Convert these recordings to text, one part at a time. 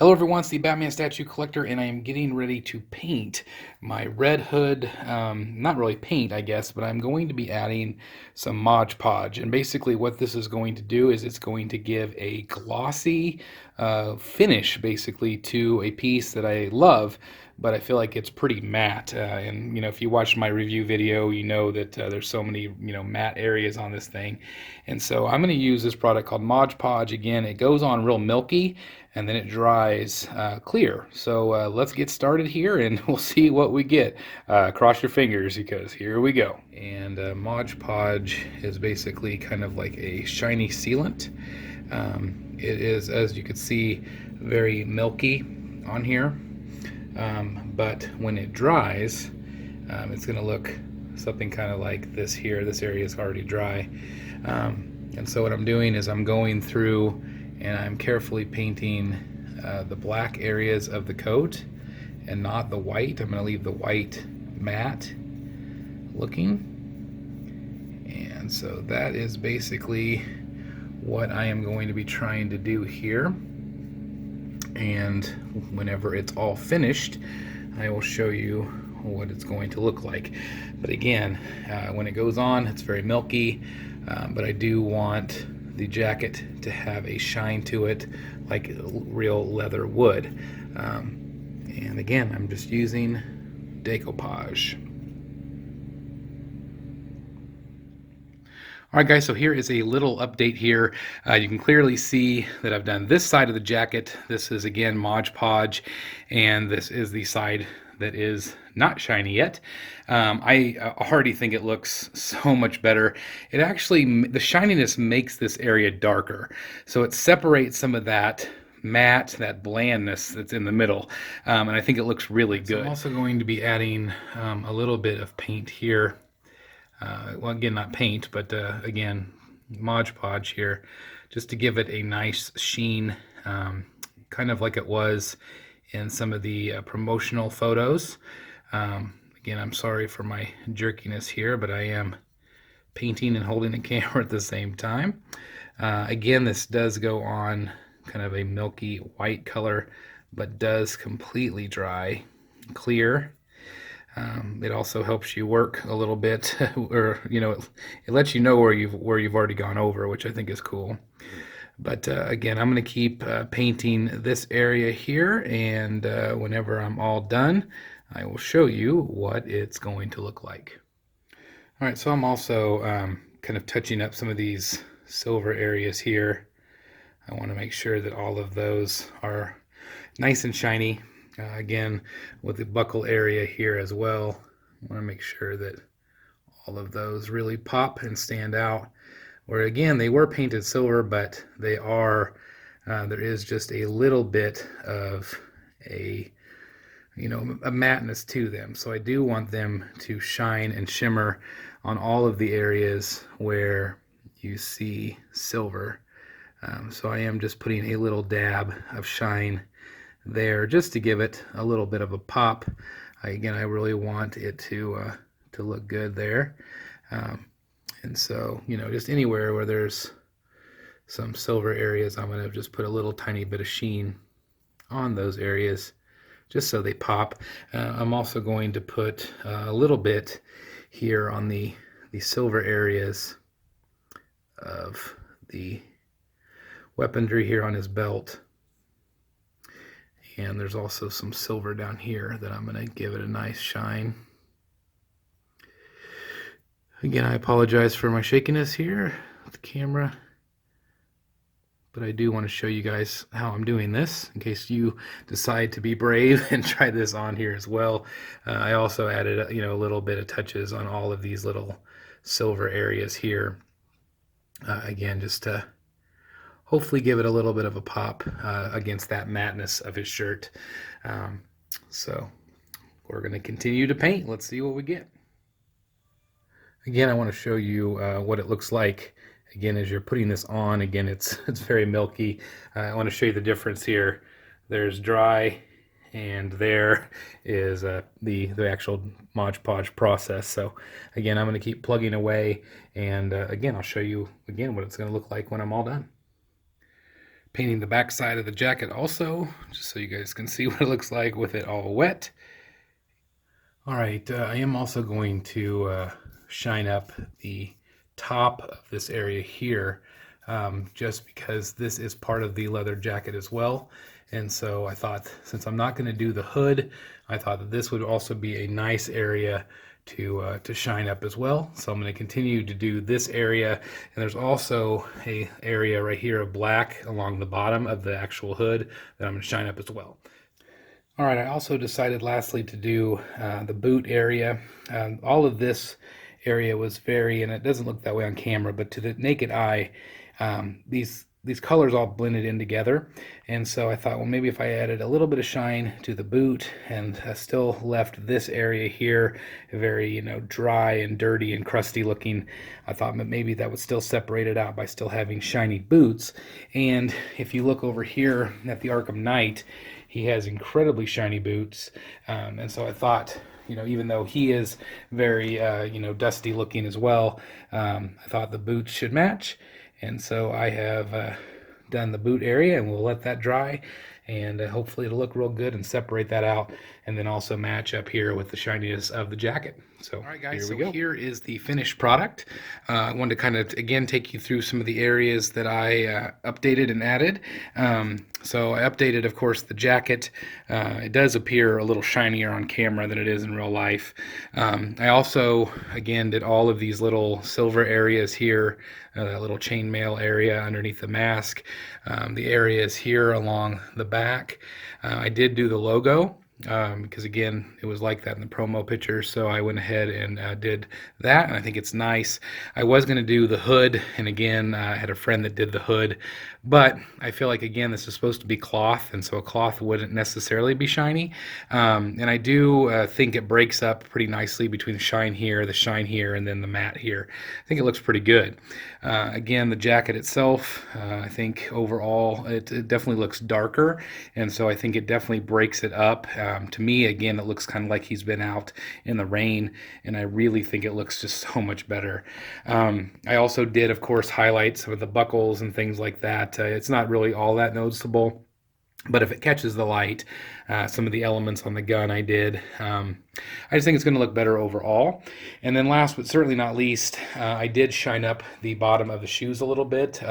Hello everyone, it's the Batman Statue Collector, and I am getting ready to paint my Red Hood. Not really paint, I guess, but I'm going to be adding some Mod Podge. And basically what this is going to do is it's going to give a glossy finish, basically, to a piece that I love, but I feel like it's pretty matte. And, if you watched my review video, you know that there's so many, matte areas on this thing. And so I'm going to use this product called Mod Podge. Again, it goes on real milky, and then it dries clear. So let's get started here and we'll see what we get. Cross your fingers because here we go. And Mod Podge is basically kind of like a shiny sealant. It is, as you can see, very milky on here, but when it dries, it's going to look something kind of like this here. This area is already dry. And so what I'm doing is I'm going through and I'm carefully painting the black areas of the coat and not the white. I'm going to leave the white matte looking. And so that is basically what I am going to be trying to do here. And whenever it's all finished, I will show you what it's going to look like. But again, when it goes on, it's very milky, but I do want the jacket to have a shine to it like real leather would. And again, I'm just using decoupage. Alright guys, so here is a little update here. You can clearly see that I've done this side of the jacket. This is again Mod Podge, and this is the side that is not shiny yet. I already think it looks so much better. It actually, the shininess makes this area darker. So it separates some of that matte, that blandness that's in the middle. And I think it looks really good. So I'm also going to be adding a little bit of paint here. Well, again, not paint, but again, Mod Podge here, just to give it a nice sheen, kind of like it was in some of the promotional photos. Again, I'm sorry for my jerkiness here, but I am painting and holding the camera at the same time. Again, this does go on kind of a milky white color, but does completely dry clear. It also helps you work a little bit, or it lets you know where you've already gone over, which I think is cool. But again, I'm going to keep painting this area here, and whenever I'm all done, I will show you what it's going to look like. All right, so I'm also kind of touching up some of these silver areas here. I want to make sure that all of those are nice and shiny. Again, with the buckle area here as well, I want to make sure that all of those really pop and stand out. Where again, they were painted silver, but they are, there is just a little bit of a matteness to them. So I do want them to shine and shimmer on all of the areas where you see silver. So I am just putting a little dab of shine there just to give it a little bit of a pop. Again, I really want it to look good there. And so, just anywhere where there's some silver areas, I'm going to just put a little tiny bit of sheen on those areas just so they pop. I'm also going to put a little bit here on the silver areas of the weaponry here on his belt. And there's also some silver down here that I'm going to give it a nice shine. Again, I apologize for my shakiness here with the camera, but I do want to show you guys how I'm doing this in case you decide to be brave and try this on here as well. I also added a little bit of touches on all of these little silver areas here. Again, just to hopefully give it a little bit of a pop against that matteness of his shirt. So we're going to continue to paint. Let's see what we get. Again, I want to show you what it looks like. Again, as you're putting this on, again, it's very milky. I want to show you the difference here. There's dry, and there is the actual Mod Podge process. So again, I'm going to keep plugging away, and again, I'll show you again what it's going to look like when I'm all done. Painting the back side of the jacket also, just so you guys can see what it looks like with it all wet. All right, I am also going to shine up the top of this area here, just because this is part of the leather jacket as well. And so I thought, since I'm not going to do the hood, I thought that this would also be a nice area to shine up as well. So I'm going to continue to do this area, and there's also a area right here of black along the bottom of the actual hood that I'm going to shine up as well. All right, I also decided lastly to do the boot area. All of this area was very, and it doesn't look that way on camera, but to the naked eye, these colors all blended in together. And so I thought, well, maybe if I added a little bit of shine to the boot and still left this area here very, dry and dirty and crusty looking, I thought maybe that would still separate it out by still having shiny boots. And if you look over here at the Arkham Knight, he has incredibly shiny boots. And so I thought, even though he is very, dusty looking as well, I thought the boots should match. And so I have done the boot area, and we'll let that dry, and hopefully it'll look real good and separate that out, and then also match up here with the shininess of the jacket. So, all right, guys, here we go. Here is the finished product. I wanted to kind of, again, take you through some of the areas that I updated and added. So I updated, of course, the jacket. It does appear a little shinier on camera than it is in real life. I also, again, did all of these little silver areas here, that little chainmail area underneath the mask, the areas here along the back. I did do the logo. Because again, it was like that in the promo picture, so I went ahead and did that, and I think it's nice. I was going to do the hood, and again, I had a friend that did the hood, but I feel like, again, this is supposed to be cloth, and so a cloth wouldn't necessarily be shiny, and I do think it breaks up pretty nicely between the shine here, and then the matte here. I think it looks pretty good. Again, the jacket itself, I think overall it definitely looks darker, and so I think it definitely breaks it up. To me, again, it looks kind of like he's been out in the rain, and I really think it looks just so much better. I also did, of course, highlight some of the buckles and things like that. It's not really all that noticeable, but if it catches the light, some of the elements on the gun I did. I just think it's going to look better overall. And then last but certainly not least, I did shine up the bottom of the shoes a little bit,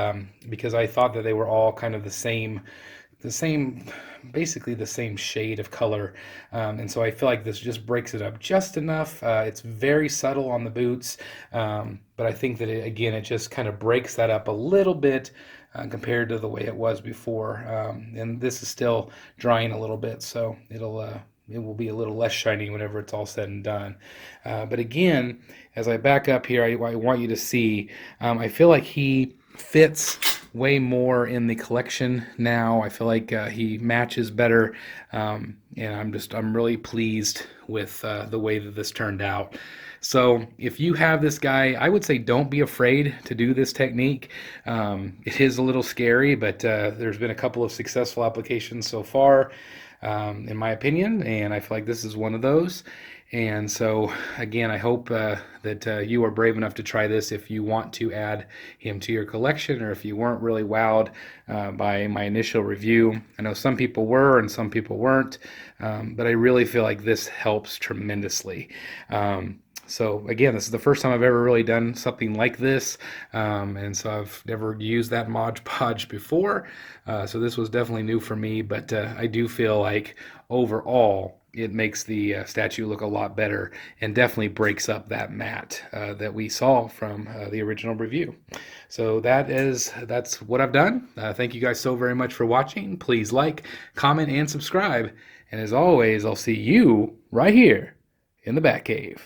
because I thought that they were all kind of basically the same shade of color, and so I feel like this just breaks it up just enough. It's very subtle on the boots, but I think that it just kind of breaks that up a little bit compared to the way it was before, and this is still drying a little bit, so it will be a little less shiny whenever it's all said and done. But again, as I back up here, I want you to see, I feel like he fits way more in the collection now. I feel like he matches better, and I'm really pleased with the way that this turned out. So if you have this guy, I would say don't be afraid to do this technique. It is a little scary, but there's been a couple of successful applications so far, in my opinion, and I feel like this is one of those. And so, again, I hope that you are brave enough to try this if you want to add him to your collection, or if you weren't really wowed by my initial review. I know some people were and some people weren't, but I really feel like this helps tremendously. So again, this is the first time I've ever really done something like this, and so I've never used that Mod Podge before, so this was definitely new for me, but I do feel like overall it makes the statue look a lot better, and definitely breaks up that matte that we saw from the original review. So that's what I've done. Thank you guys so very much for watching. Please like, comment, and subscribe, and as always, I'll see you right here in the Batcave.